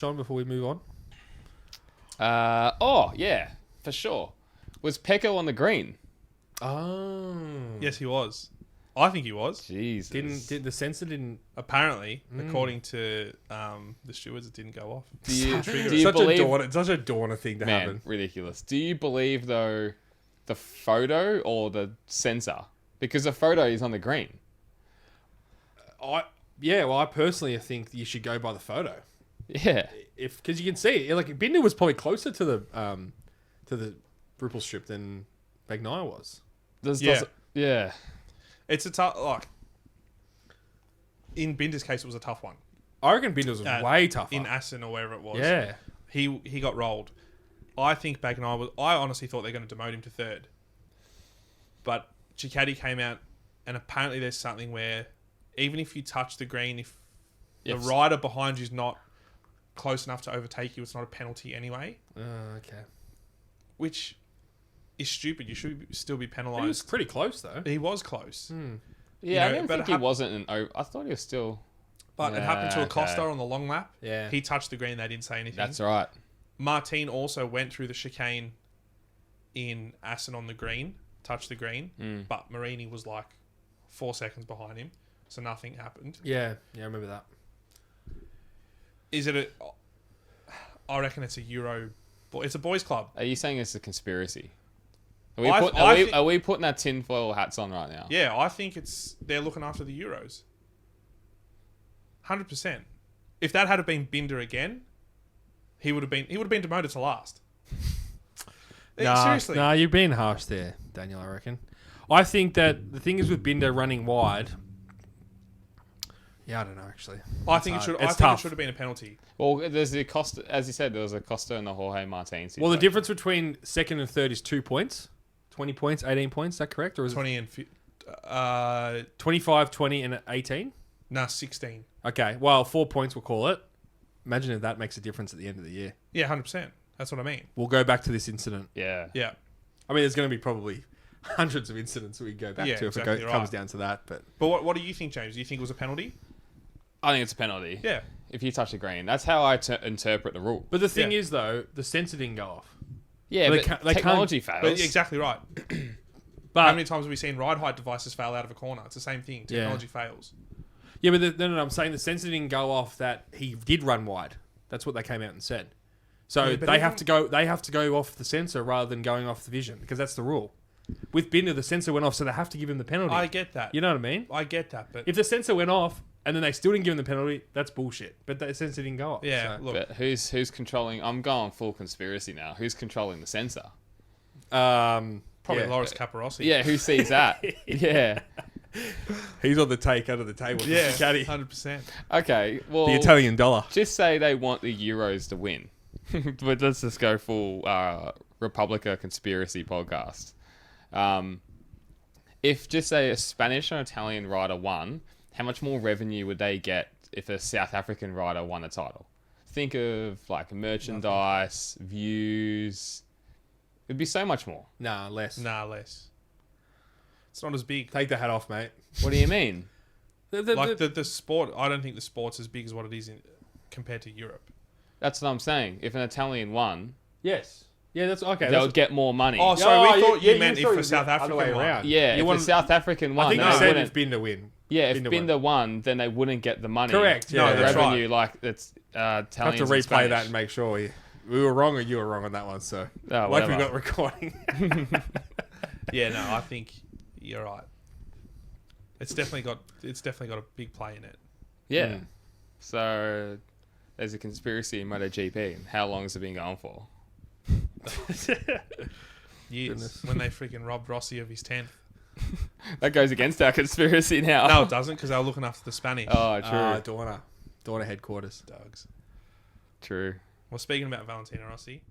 John, before we move on? Yeah, for sure. Was Pecco on the green? Oh. Yes, he was. I think he was. Jesus. Did the sensor didn't... Apparently, according to the stewards, it didn't go off. Do you Such believe... such a Dorner thing to Man, happen. ridiculous. Do you believe, though, the photo or the sensor? Because the photo is on the green. I personally think you should go by the photo. Yeah. Because you can see it. Like, Binder was probably closer to the Ripple strip than Bagnaia was. Yeah. It's a tough... Like, in Binder's case, it was a tough one. I reckon Binder was way tougher. In Assen or wherever it was. Yeah. He got rolled. I think Bagnaia was... I honestly thought they were going to demote him to third. But Ducati came out, and apparently there's something where even if you touch the green, if the rider behind you is not close enough to overtake you, it's not a penalty anyway. Okay. Which is stupid. You should still be penalised. He was pretty close, though. He was close. Yeah, You know, I didn't think he wasn't I thought he was still... But it happened to Acosta okay. on the long lap. Yeah. He touched the green. They didn't say anything. That's right. Martin also went through the chicane in Assen on the green, touched the green, but Marini was like 4 seconds behind him, so nothing happened. Yeah, I remember that. Is it a... I reckon it's a Euro... It's a boys' club. Are you saying it's a conspiracy? I Are we putting our tinfoil hats on right now? Yeah, I think they're looking after the Euros. 100%. If that had been Binder again, he would have been demoted to last. Seriously. Nah, you're being harsh there, Daniel, I reckon. I think that the thing is with Binder running wide... Yeah, I don't know, actually. I think it should have been a penalty. Well, there's the Costa, as you said, there was a Costa and the Jorge Martin. Well, the difference between second and third is 2 points. 20 points, 18 points, is that correct? Or is 20 and... 25, 20, and 18? 16. Okay, well, 4 points we'll call it. Imagine if that makes a difference at the end of the year. Yeah, 100%. That's what I mean. We'll go back to this incident. Yeah. Yeah. I mean, there's going to be probably hundreds of incidents we go back to if it comes down to that. But what do you think, James? Do you think it was a penalty? I think it's a penalty. Yeah. If you touch the green. That's how I interpret the rule. the thing is, though, the sensor didn't go off. Yeah, but technology fails. But exactly right. But how many times have we seen ride height devices fail out of a corner? It's the same thing. Technology fails. Yeah, but no, I'm saying the sensor didn't go off that he did run wide. That's what they came out and said. So they have to go off the sensor rather than going off the vision because that's the rule. With Binder, the sensor went off, so they have to give him the penalty. I get that. You know what I mean? I get that, but if the sensor went off and then they still didn't give him the penalty, that's bullshit. But the sensor didn't go off. Yeah, so. look. But who's controlling... I'm going full conspiracy now. Who's controlling the sensor? Probably Loris Capirossi. Yeah, who sees that? Yeah. He's on the take under the table. Yeah, Caddy. 100%. Okay, well... The Italian dollar. Just say they want the Euros to win. But let's just go full Republica Conspiracy podcast. If just say a Spanish or Italian rider won, how much more revenue would they get if a South African rider won a title? Think of like merchandise, views. It'd be so much more. Nah, less. It's not as big. Take the hat off, mate. What do you mean? The sport, I don't think the sport's as big as what it is compared to Europe. That's what I'm saying. If an Italian won, yes. Yeah, that's okay. They would get more money. Oh, sorry, we thought you meant if a South African won. Yeah, if a South African won, I think they said if Binder win. Yeah, if Binder won, then they wouldn't get the money. Correct. Yeah, the that's revenue right. like it's Italians. I have to replay that and make sure we were wrong or you were wrong on that one. So, like we got recording. Yeah, no, I think you're right. It's definitely got a big play in it. Yeah. So there's a conspiracy in MotoGP. And how long has it been going for? Years. Goodness. When they freaking robbed Rossi of his 10th. That goes against our conspiracy now. No, it doesn't, because they were looking after the Spanish. Oh, true. Dorner headquarters. Dogs. True. Well, speaking about Valentino Rossi,